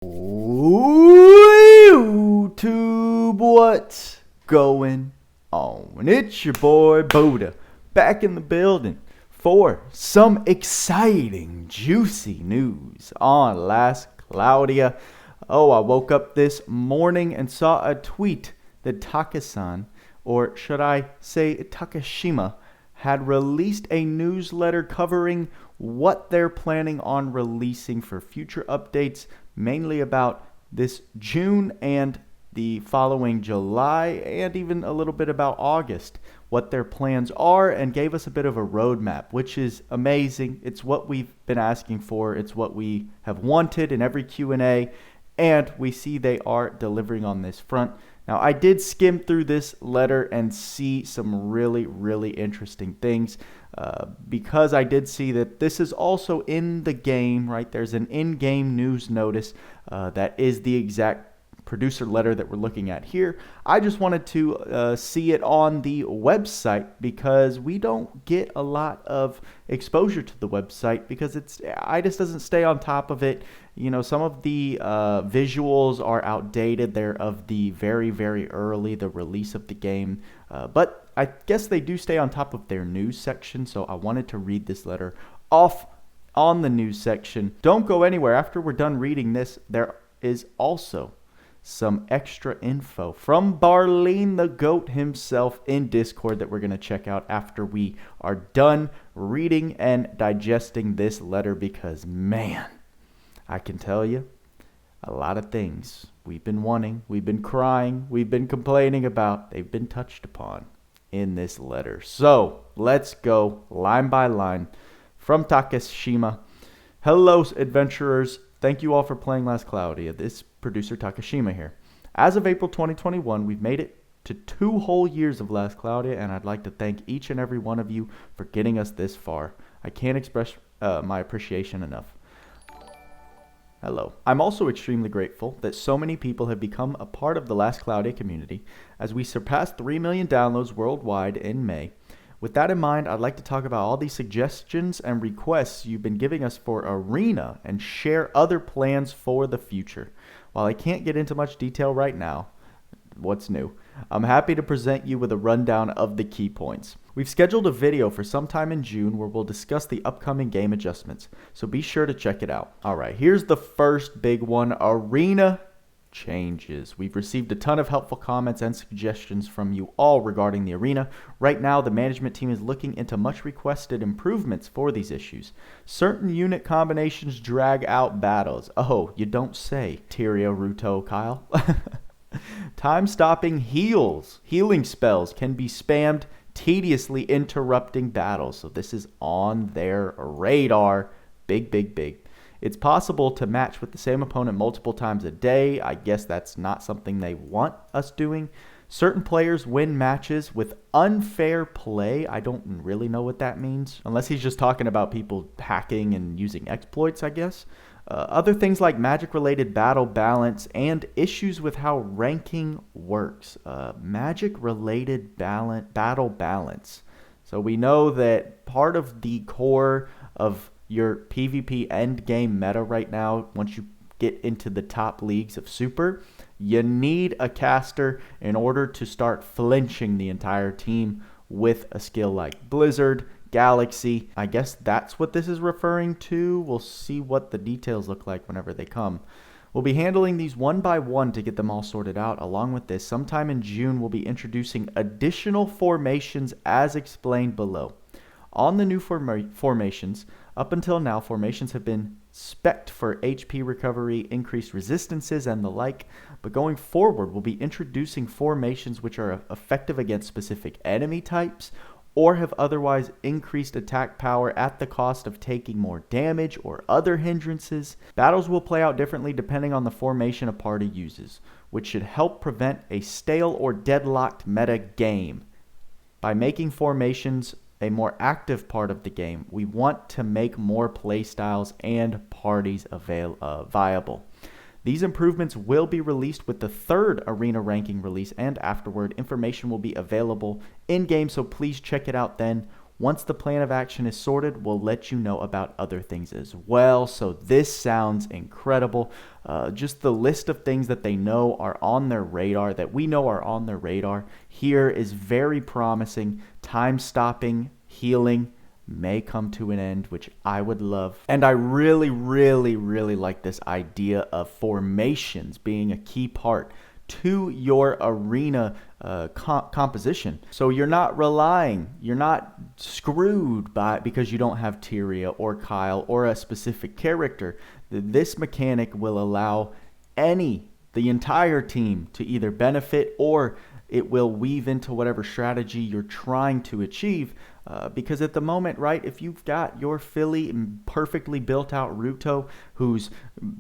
YouTube, what's going on? It's your boy Buddha back in the building for some exciting, juicy news on Last Cloudia. Oh, I woke up this morning and saw a tweet that Taka-san, or should I say Takashima, had released a newsletter covering what they're planning on releasing for future updates, mainly about this June and the following July, and even a little bit about August, what their plans are, and gave us a bit of a roadmap, which is amazing. It's what we've been asking for. It's what we have wanted in every Q&A, and we see they are delivering on this front. Now, I did skim through this letter and see some really interesting things because I did see that this is also in the game, right? There's an in-game news notice that is the exact producer letter that we're looking at here. I just wanted to see it on the website because we don't get a lot of exposure to the website because IDIS doesn't stay on top of it. You know, some of the visuals are outdated. They're of the very early, the release of the game. But I guess they do stay on top of their news section, so I wanted to read this letter off on the news section. Don't go anywhere. After we're done reading this, there is also some extra info from Barleen the GOAT himself in Discord that we're going to check out after we are done reading and digesting this letter because, man, I can tell you a lot of things we've been wanting, we've been crying, we've been complaining about, they've been touched upon in this letter. So let's go line by line from Takashima. Hello, adventurers. Thank you all for playing Last Cloudia. This producer Takashima here. As of April 2021, we've made it to 2 whole years of Last Cloudia, and I'd like to thank each and every one of you for getting us this far. I can't express my appreciation enough. Hello. I'm also extremely grateful that so many people have become a part of the Last Cloudia community as we surpassed 3 million downloads worldwide in May. With that in mind, I'd like to talk about all these suggestions and requests you've been giving us for Arena and share other plans for the future. While I can't get into much detail right now, what's new, I'm happy to present you with a rundown of the key points. We've scheduled a video for sometime in June where we'll discuss the upcoming game adjustments, so be sure to check it out. Alright, here's the first big one, Arena changes. We've received a ton of helpful comments and suggestions from you all regarding the arena. Right now, the management team is looking into much requested improvements for these issues. Certain unit combinations drag out battles. Oh, you don't say, Tyrio, Ruto, Kyle. Time-stopping healing spells can be spammed, tediously interrupting battles. So this is on their radar. Big. It's possible to match with the same opponent multiple times a day. I guess that's not something they want us doing. Certain players win matches with unfair play. I don't really know what that means. Unless he's just talking about people hacking and using exploits, I guess. Other things like magic-related battle balance and issues with how ranking works. Magic-related battle balance. So we know that part of the core of your PvP endgame meta right now, once you get into the top leagues of Super, you need a caster in order to start flinching the entire team with a skill like Blizzard, Galaxy. I guess that's what this is referring to. We'll see what the details look like whenever they come. We'll be handling these one by one to get them all sorted out. Along with this, sometime in June, we'll be introducing additional formations as explained below. On the new formations, up until now, formations have been spec'd for HP recovery, increased resistances, and the like, but going forward, we'll be introducing formations which are effective against specific enemy types or have otherwise increased attack power at the cost of taking more damage or other hindrances. Battles will play out differently depending on the formation a party uses, which should help prevent a stale or deadlocked meta game. By making formations a more active part of the game, we want to make more playstyles and parties viable. These improvements will be released with the 3rd Arena ranking release, and afterward, information will be available in-game, so please check it out then Once the plan of action is sorted, we'll let you know about other things as well. So this sounds incredible. Just the list of things that they know are on their radar, that we know are on their radar here, is very promising. Time stopping, healing may come to an end, which I would love. And I really, really, really like this idea of formations being a key part to your arena composition. So you're not screwed because you don't have Tyria or Kyle or a specific character. This mechanic will allow the entire team to either benefit, or it will weave into whatever strategy you're trying to achieve. Because at the moment, right, if you've got your Philly perfectly built out Ruto who's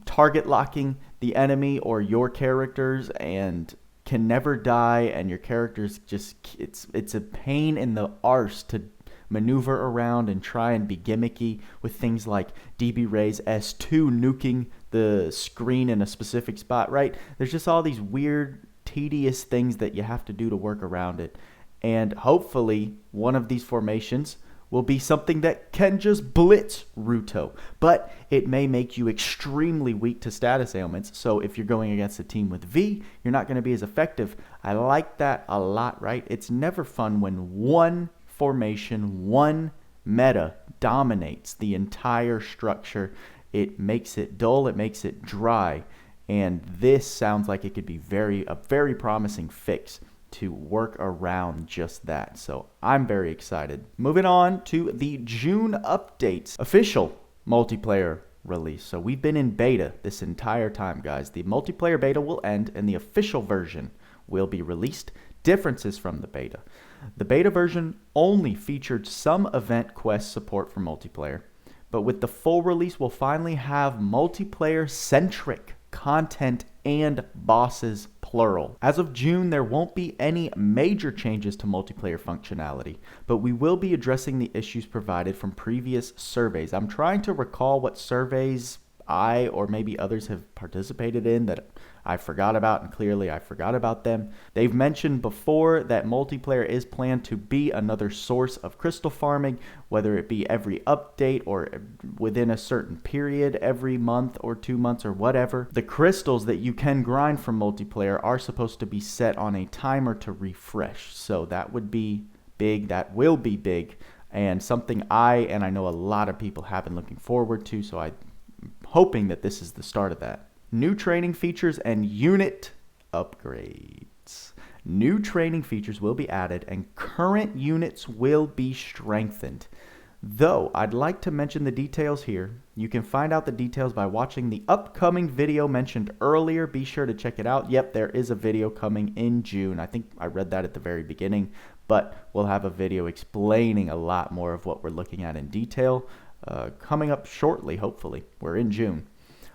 target locking the enemy or your characters and can never die, and your characters just, it's a pain in the arse to maneuver around and try and be gimmicky with things like DB Ray's S2 nuking the screen in a specific spot, right? There's just all these weird, tedious things that you have to do to work around it. And hopefully one of these formations will be something that can just blitz Ruto. But it may make you extremely weak to status ailments. So if you're going against a team with V, you're not going to be as effective. I like that a lot, right? It's never fun when one formation, one meta dominates the entire structure. It makes it dull, it makes it dry. And this sounds like it could be a very promising fix to work around just that. So I'm very excited. Moving on to the June updates. Official multiplayer release. So we've been in beta this entire time, guys. The multiplayer beta will end and the official version will be released. Differences from the beta. The beta version only featured some event quest support for multiplayer, but with the full release, we'll finally have multiplayer-centric content and bosses, plural. As of June, there won't be any major changes to multiplayer functionality, but we will be addressing the issues provided from previous surveys. I'm trying to recall what surveys I or maybe others have participated in that I forgot about, and clearly I forgot about them. They've mentioned before that multiplayer is planned to be another source of crystal farming, whether it be every update or within a certain period, every month or 2 months or whatever. The crystals that you can grind from multiplayer are supposed to be set on a timer to refresh. So that would be big, that will be big, and something I know a lot of people have been looking forward to, so I'm hoping that this is the start of that. New training features and unit upgrades. New training features will be added and current units will be strengthened. Though I'd like to mention the details here. You can find out the details by watching the upcoming video mentioned earlier. Be sure to check it out. Yep, there is a video coming in June. I think I read that at the very beginning, but we'll have a video explaining a lot more of what we're looking at in detail coming up shortly, hopefully. We're in June.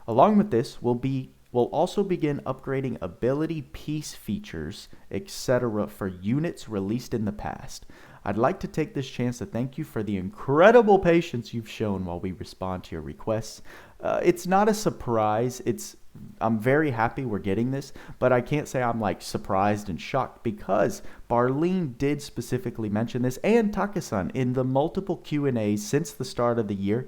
Along with this, we'll also begin upgrading ability piece features, etc. for units released in the past. I'd like to take this chance to thank you for the incredible patience you've shown while we respond to your requests. It's not a surprise. I'm very happy we're getting this, but I can't say I'm like surprised and shocked because Barleen did specifically mention this, and Taka-san in the multiple Q&As since the start of the year.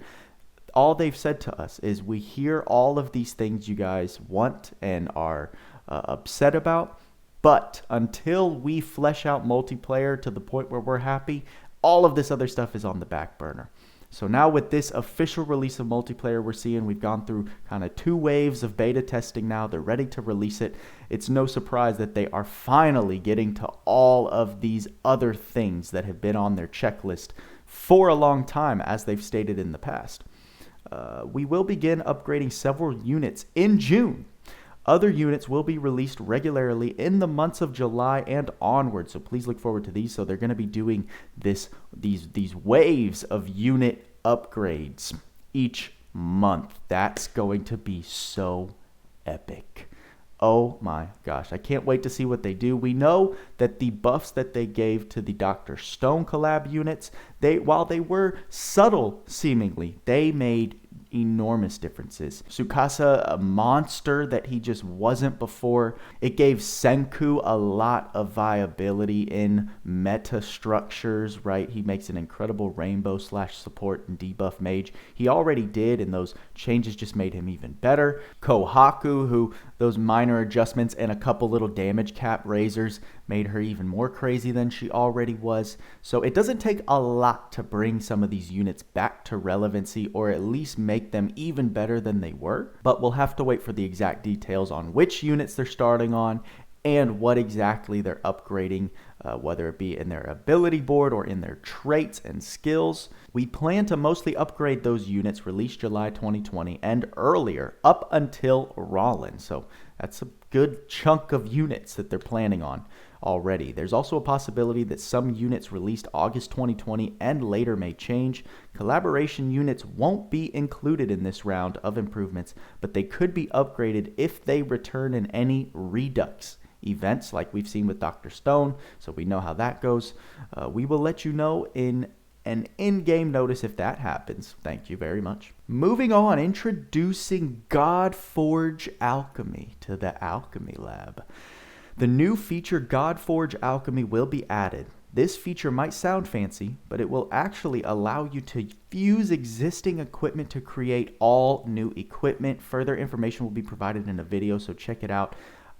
All they've said to us is we hear all of these things you guys want and are upset about, but until we flesh out multiplayer to the point where we're happy, all of this other stuff is on the back burner. So now with this official release of multiplayer we're seeing, we've gone through kind of 2 waves of beta testing now. They're ready to release it. It's no surprise that they are finally getting to all of these other things that have been on their checklist for a long time, as they've stated in the past. We will begin upgrading several units in June. Other units will be released regularly in the months of July and onward, so please look forward to these. So they're going to be doing these waves of unit upgrades each month. That's going to be so epic. Oh my gosh, I can't wait to see what they do. We know that the buffs that they gave to the Dr. Stone collab units, while they were subtle seemingly, they made enormous differences. Tsukasa, a monster that he just wasn't before. It gave Senku a lot of viability in meta structures, right? He makes an incredible rainbow / support and debuff mage. He already did, and those changes just made him even better. Kohaku, who those minor adjustments and a couple little damage cap raisers made her even more crazy than she already was. So it doesn't take a lot to bring some of these units back to relevancy, or at least make them even better than they were. But we'll have to wait for the exact details on which units they're starting on and what exactly they're upgrading, whether it be in their ability board or in their traits and skills. We plan to mostly upgrade those units released July 2020 and earlier, up until Rollin. So that's a good chunk of units that they're planning on already. There's also a possibility that some units released August 2020 and later may change. Collaboration units won't be included in this round of improvements, but they could be upgraded if they return in any redux events like we've seen with Dr. Stone, so we know how that goes. We will let you know in an in-game notice if that happens. Thank you very much. Moving on, introducing Godforge Alchemy to the Alchemy Lab. The new feature Godforge Alchemy will be added. This feature might sound fancy, but it will actually allow you to fuse existing equipment to create all new equipment. Further information will be provided in a video, so check it out.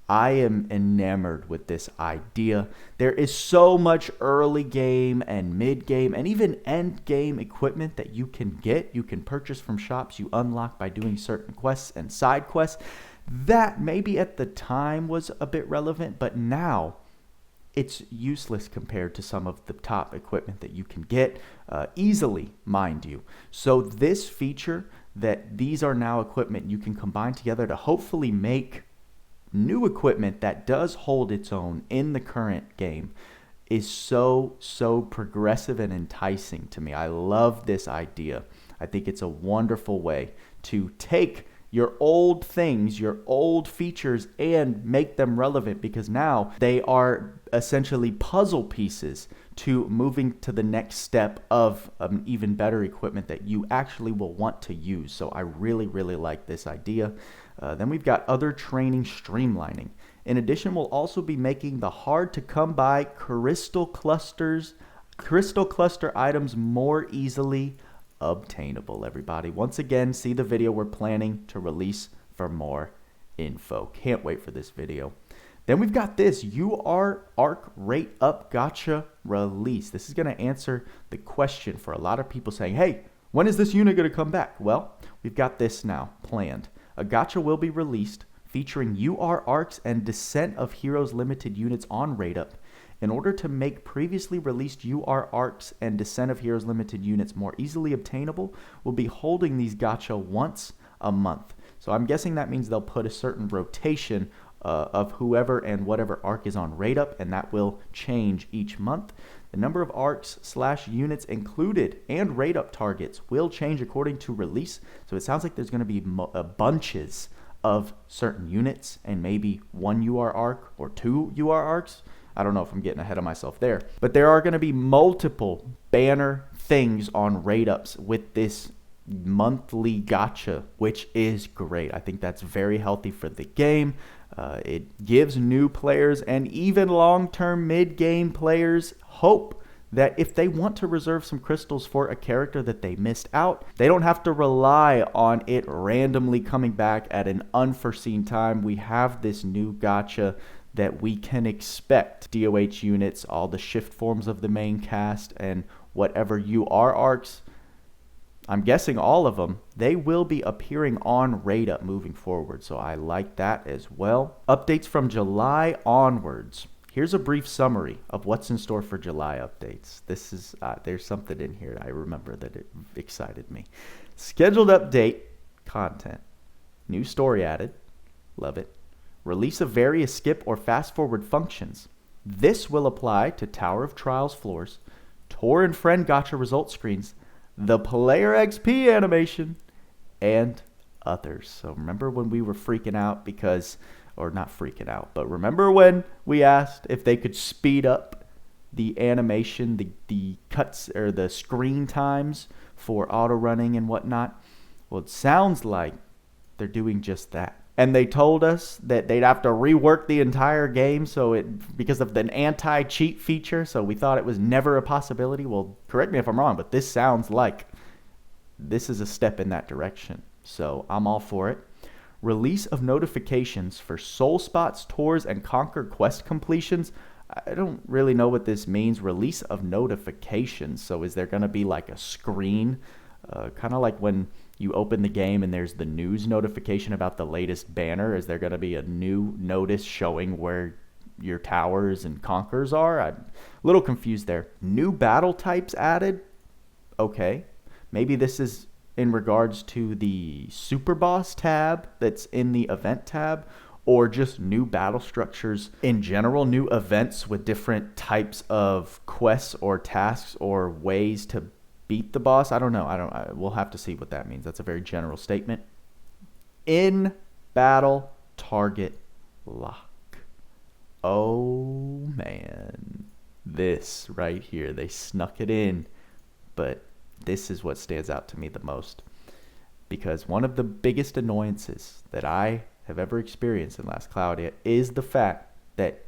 I am enamored with this idea. There is so much early game and mid game and even end game equipment that you can get. You can purchase from shops you unlock by doing certain quests and side quests. That maybe at the time was a bit relevant, but now it's useless compared to some of the top equipment that you can get easily, mind you. So this feature that these are now equipment you can combine together to hopefully make new equipment that does hold its own in the current game is so progressive and enticing to me. I love this idea. I think it's a wonderful way to take your old things, your old features, and make them relevant, because now they are essentially puzzle pieces to moving to the next step of even better equipment that you actually will want to use. So I really like this idea. Then we've got other training streamlining. In addition, we'll also be making the hard to come by crystal cluster items more easily obtainable, everybody. Once again, see the video we're planning to release for more info. Can't wait for this video. Then we've got this UR Arc Rate Up Gacha release. This is going to answer the question for a lot of people saying, hey, when is this unit going to come back? Well, we've got this now planned. A gacha will be released featuring UR Arcs and Descent of Heroes limited units on Rate Up. In order to make previously released UR Arcs and Descent of Heroes limited units more easily obtainable, we'll be holding these gacha once a month. So I'm guessing that means they'll put a certain rotation of whoever and whatever arc is on Rate Up, and that will change each month. The number of arcs / units included and Rate Up targets will change according to release. So it sounds like there's going to be bunches of certain units and maybe one UR arc or 2 UR arcs. I don't know if I'm getting ahead of myself there. But there are going to be multiple banner things on Rate Ups with this monthly gacha, which is great. I think that's very healthy for the game. It gives new players and even long-term mid-game players hope that if they want to reserve some crystals for a character that they missed out, they don't have to rely on it randomly coming back at an unforeseen time. We have this new gacha that we can expect. DOH units, all the shift forms of the main cast, and whatever UR arcs, I'm guessing all of them, they will be appearing on Rate Up moving forward, so I like that as well. Updates from July onwards. Here's a brief summary of what's in store for July updates. This is there's something in here I remember that it excited me. Scheduled update content. New story added. Love it. Release of various skip or fast forward functions. This will apply to Tower of Trials floors, Tor and Friend Gacha result screens, the Player XP animation, and others. So remember when we were freaking out because, or not freaking out, but remember when we asked if they could speed up the animation, the cuts or the screen times for auto running and whatnot? Well, it sounds like they're doing just that. And they told us that they'd have to rework the entire game because of the anti-cheat feature, so we thought it was never a possibility. Well, correct me if I'm wrong, but this sounds like this is a step in that direction. So I'm all for it. Release of notifications for soul spots, tours, and conquer quest completions. I don't really know what this means. Release of notifications. So is there going to be like a screen? Kind of like when you open the game and there's the news notification about the latest banner. Is there going to be a new notice showing where your towers and conquers are? I'm a little confused there. New battle types added. Okay. Maybe this is in regards to the super boss tab that's in the event tab, or just new battle structures in general, new events with different types of quests or tasks or ways to beat the boss. I don't know. We'll have to see what that means. That's a very general statement. In battle target lock. Oh man. This right here, they snuck it in, but this is what stands out to me the most, because one of the biggest annoyances that I have ever experienced in Last Cloudia is the fact that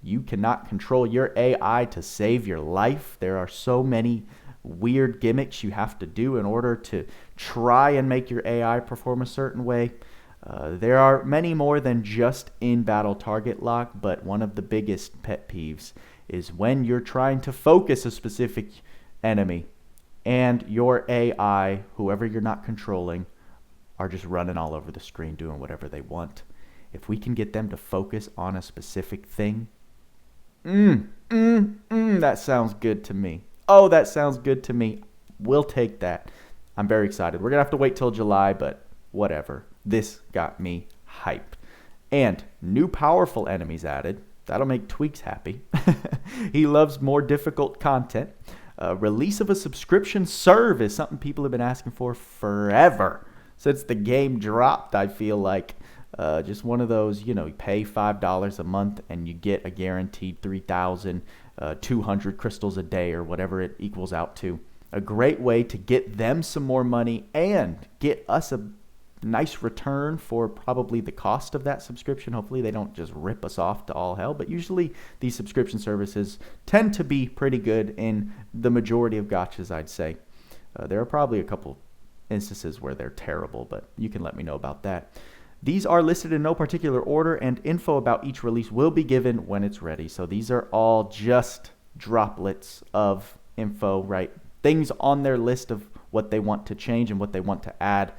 you cannot control your AI to save your life. There are so many weird gimmicks you have to do in order to try and make your AI perform a certain way. There are many more than just in battle target lock, but one of the biggest pet peeves is when you're trying to focus a specific enemy and your AI, whoever you're not controlling, are just running all over the screen doing whatever they want. If we can get them to focus on a specific thing, that sounds good to me. Oh, that sounds good to me. We'll take that. I'm very excited. We're going to have to wait till July, but whatever. This got me hyped. And new powerful enemies added. That'll make Tweaks happy. He loves more difficult content. Release of a subscription serve is something people have been asking for forever. Since the game dropped, I feel like. Just one of those, you pay $5 a month and you get a guaranteed 3,200 crystals a day or whatever it equals out to. A great way to get them some more money and get us a nice return for probably the cost of that subscription. Hopefully they don't just rip us off to all hell, but usually these subscription services tend to be pretty good in the majority of gachas, I'd say. There are probably a couple instances where they're terrible, but you can let me know about that. These are listed in no particular order, and info about each release will be given when it's ready. So these are all just droplets of info, right? Things on their list of what they want to change and what they want to add.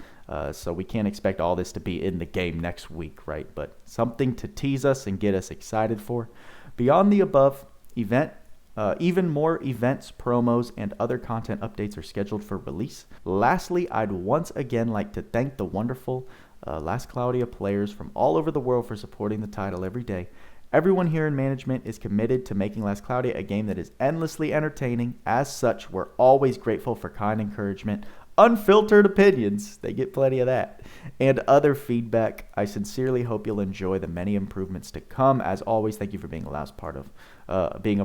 So we can't expect all this to be in the game next week, right? But something to tease us and get us excited for. Beyond the above, even more events, promos, and other content updates are scheduled for release. Lastly, I'd once again like to thank the wonderful Last Cloudia players from all over the world for supporting the title every day. Everyone here in management is committed to making Last Cloudia a game that is endlessly entertaining. As such, we're always grateful for kind encouragement, unfiltered opinions, they get plenty of that, and other feedback. I sincerely hope you'll enjoy the many improvements to come. As always, thank you for being a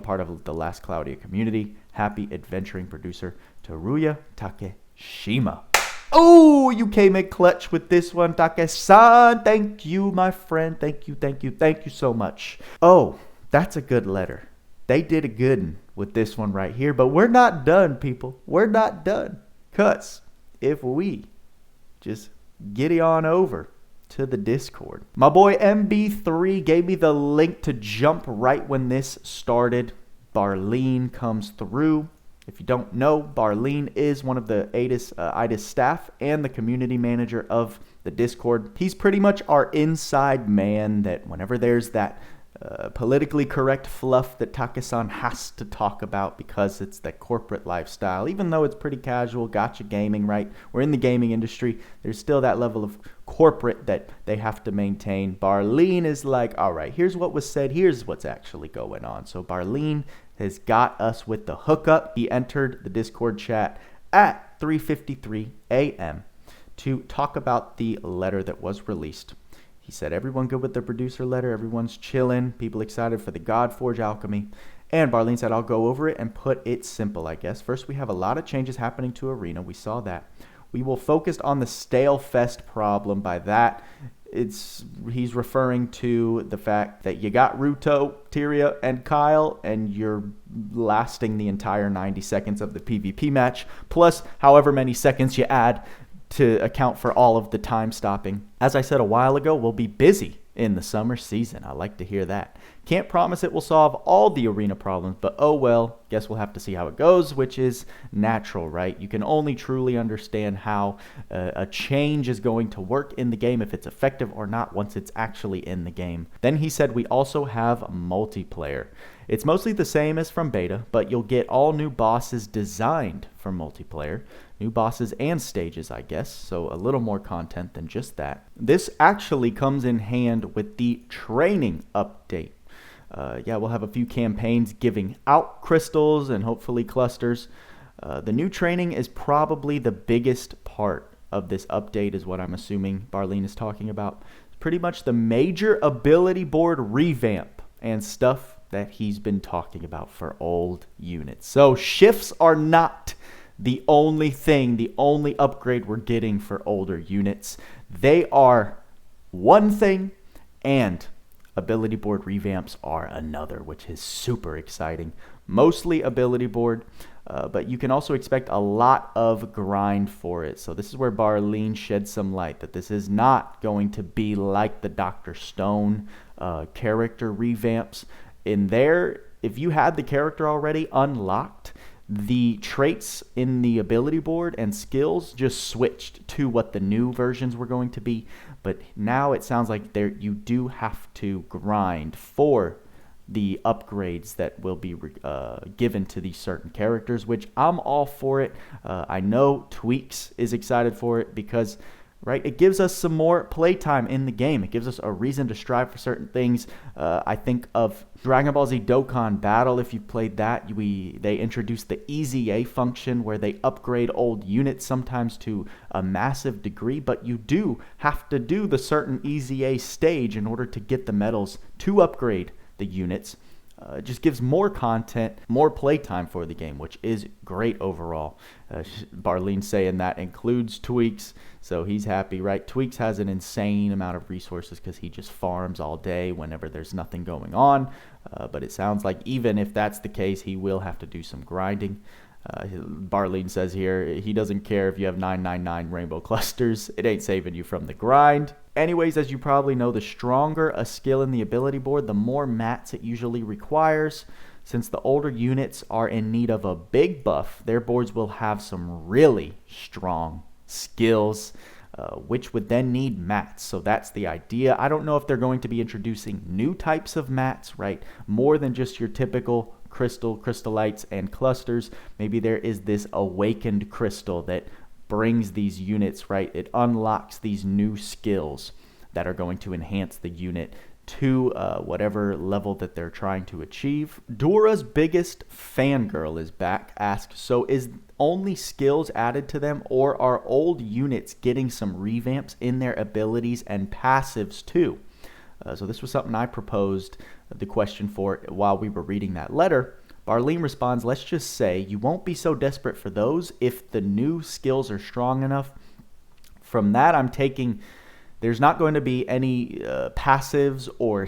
part of the Last Cloudia community. Happy adventuring producer Teruya Takeshima. Oh, you came in clutch with this one, Take-san. Thank you, my friend. Thank you so much. Oh, that's a good letter. They did a good one with this one right here, but we're not done, people. We're not done. Because if we just giddy on over to the Discord. My boy MB3 gave me the link to jump right when this started. Barleen comes through. If you don't know, Barleen is one of the IDIS staff and the community manager of the Discord. He's pretty much our inside man that whenever there's that politically correct fluff that Take-san has to talk about because it's the corporate lifestyle. Even though it's pretty casual, gacha gaming, right? We're in the gaming industry. There's still that level of corporate that they have to maintain. Barleen is like, all right, here's what was said. Here's what's actually going on. So Barleen has got us with the hookup. He entered the Discord chat at 3:53 a.m. to talk about the letter that was released. He said, everyone good with the producer letter. Everyone's chilling. People excited for the Godforge Alchemy. And Barleen said, I'll go over it and put it simple, I guess. First, we have a lot of changes happening to Arena. We saw that. We will focus on the stale fest problem. By that, he's referring to the fact that you got Ruto, Tyria, and Kyle, and you're lasting the entire 90 seconds of the PvP match, plus however many seconds you add to account for all of the time stopping. As I said a while ago, we'll be busy in the summer season. I like to hear that. Can't promise it will solve all the arena problems, but oh well, guess we'll have to see how it goes, which is natural, right? You can only truly understand how a change is going to work in the game, if it's effective or not, once it's actually in the game. Then he said we also have multiplayer. It's mostly the same as from beta, but you'll get all new bosses designed for multiplayer. New bosses and stages, I guess, so a little more content than just that. This actually comes in hand with the training update. Yeah, we'll have a few campaigns giving out crystals and hopefully clusters. The new training is probably the biggest part of this update, is what I'm assuming Barleen is talking about. It's pretty much the major ability board revamp and stuff that he's been talking about for old units. So shifts are not the only thing, the only upgrade we're getting for older units. They are one thing, and ability board revamps are another, which is super exciting. Mostly ability board, but you can also expect a lot of grind for it. So this is where Barleen sheds some light, that this is not going to be like the Dr. Stone character revamps. In there, if you had the character already unlocked, the traits in the ability board and skills just switched to what the new versions were going to be. But now it sounds like you do have to grind for the upgrades that will be given to these certain characters, which I'm all for it. I know Tweaks is excited for it because, right, it gives us some more playtime in the game. It gives us a reason to strive for certain things. I think of Dragon Ball Z Dokkan Battle. If you've played that, they introduced the readyyy function where they upgrade old units sometimes to a massive degree, but you do have to do the certain readyyy stage in order to get the medals to upgrade the units. It just gives more content, more playtime for the game, which is great overall. Barleen saying that includes Tweaks, so he's happy, right? Tweaks has an insane amount of resources because he just farms all day whenever there's nothing going on. But it sounds like even if that's the case, he will have to do some grinding. Barleen says here he doesn't care if you have 999 rainbow clusters. It ain't saving you from the grind. Anyways, as you probably know, the stronger a skill in the ability board, the more mats it usually requires. Since the older units are in need of a big buff, their boards will have some really strong skills, which would then need mats. So that's the idea. I don't know if they're going to be introducing new types of mats, right? More than just your typical crystal, crystallites, and clusters. Maybe there is this awakened crystal that brings these units, right? It unlocks these new skills that are going to enhance the unit to whatever level that they're trying to achieve. Dora's biggest fangirl is back. Asks, so is only skills added to them, or are old units getting some revamps in their abilities and passives too? So this was something I proposed the question for while we were reading that letter. Barleen responds, let's just say you won't be so desperate for those if the new skills are strong enough. From that, I'm taking there's not going to be any passives or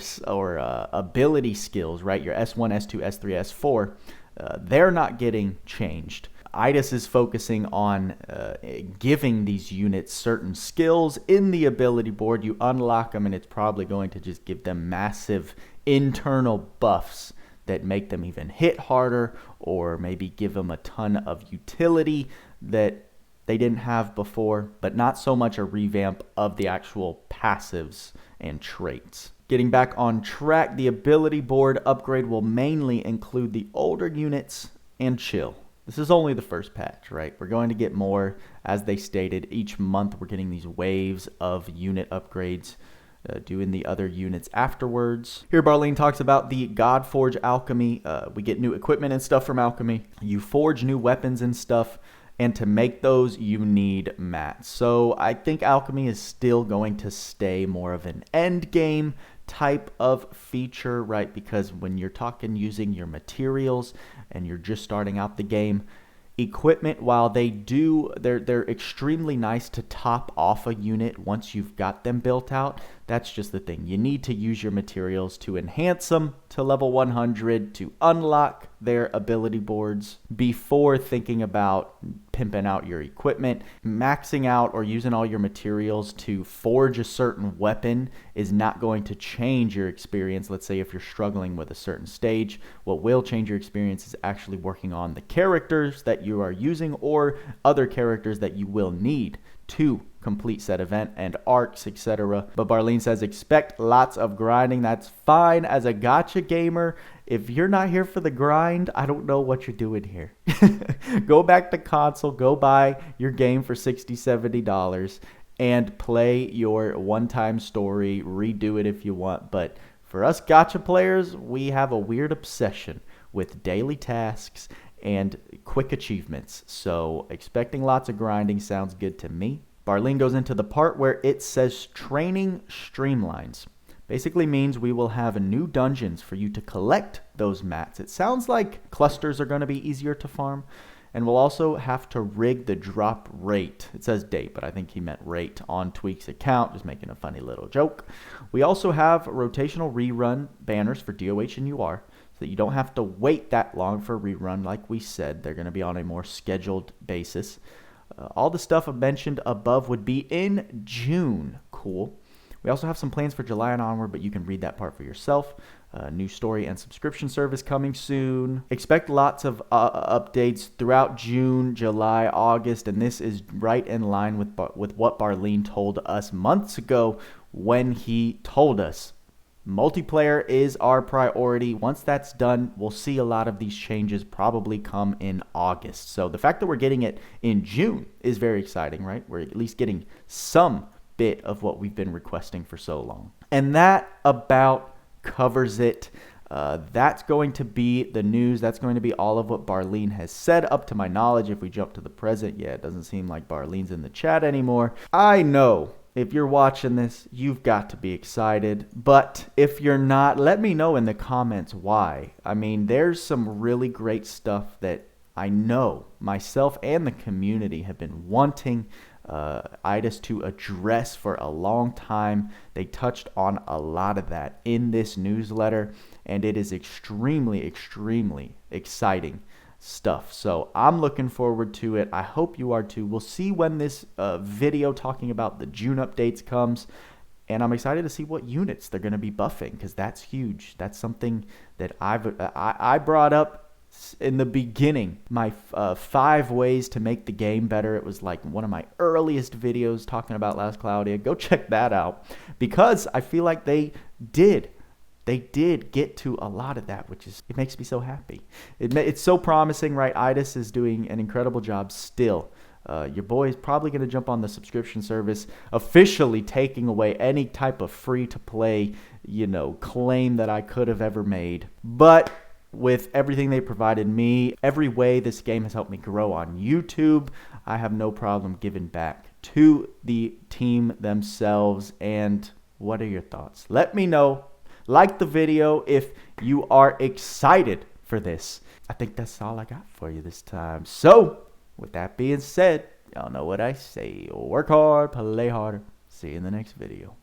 ability skills, right? Your S1, S2, S3, S4, they're not getting changed. IDIS is focusing on giving these units certain skills in the ability board. You unlock them, and it's probably going to just give them massive internal buffs that make them even hit harder, or maybe give them a ton of utility that they didn't have before, but not so much a revamp of the actual passives and traits. Getting back on track, the ability board upgrade will mainly include the older units and chill. This is only the first patch, right? We're going to get more, as they stated. Each month we're getting these waves of unit upgrades, doing the other units afterwards. Here Barleen talks about the Godforge Alchemy. We get new equipment and stuff from Alchemy. You forge new weapons and stuff, and to make those you need mats. So I think Alchemy is still going to stay more of an end game type of feature, right? Because when you're talking using your materials and you're just starting out the game, Equipment, while they're extremely nice to top off a unit once you've got them built out. That's just the thing. You need to use your materials to enhance them to level 100 to unlock their ability boards before thinking about pimping out your equipment. Maxing out or using all your materials to forge a certain weapon is not going to change your experience. Let's say if you're struggling with a certain stage, what will change your experience is actually working on the characters that you are using or other characters that you will need to complete said event and arcs, etc. But Barleen says expect lots of grinding. That's fine. As a gacha gamer, if you're not here for the grind, I don't know what you're doing here. Go back to console, go buy your game for $60, $70 and play your one-time story, redo it if you want. But for us gacha players, we have a weird obsession with daily tasks and quick achievements. So expecting lots of grinding sounds good to me. Barleen goes into the part where it says training streamlines. Basically means we will have new dungeons for you to collect those mats. It sounds like clusters are going to be easier to farm. And we'll also have to rig the drop rate. It says date, but I think he meant rate on Tweak's account, just making a funny little joke. We also have rotational rerun banners for DOH and UR, so that you don't have to wait that long for a rerun. Like we said, they're going to be on a more scheduled basis. All the stuff I mentioned above would be in June. Cool. We also have some plans for July and onward, but you can read that part for yourself. New story and subscription service coming soon. Expect lots of updates throughout June, July, August, and this is right in line with what Barleen told us months ago when he told us multiplayer is our priority. Once that's done, we'll see a lot of these changes probably come in August. So the fact that we're getting it in June is very exciting, right? We're at least getting some bit of what we've been requesting for so long. And that about covers it. That's going to be the news. That's going to be all of what Barleen has said up to my knowledge. If we jump to the present, yeah, it doesn't seem like Barleen's in the chat anymore. I know if you're watching this, you've got to be excited. But if you're not, let me know in the comments why. I mean, there's some really great stuff that I know myself and the community have been wanting IDAS to address for a long time. They touched on a lot of that in this newsletter, and it is extremely, extremely exciting stuff. So I'm looking forward to it. I hope you are too. We'll see when this video talking about the June updates comes, and I'm excited to see what units they're going to be buffing, because that's huge. That's something that I brought up in the beginning. My 5 ways to make the game better. It was like one of my earliest videos talking about Last Cloudia. Go check that out, because I feel like they did get to a lot of that, which is, it makes me so happy. It's so promising, right? IDAS is doing an incredible job still. Your boy is probably going to jump on the subscription service, officially taking away any type of free-to-play, claim that I could have ever made. But with everything they provided me, every way this game has helped me grow on YouTube, I have no problem giving back to the team themselves. And what are your thoughts? Let me know. Like the video if you are excited for this. I think that's all I got for you this time. So, with that being said, y'all know what I say. Work hard, play harder. See you in the next video.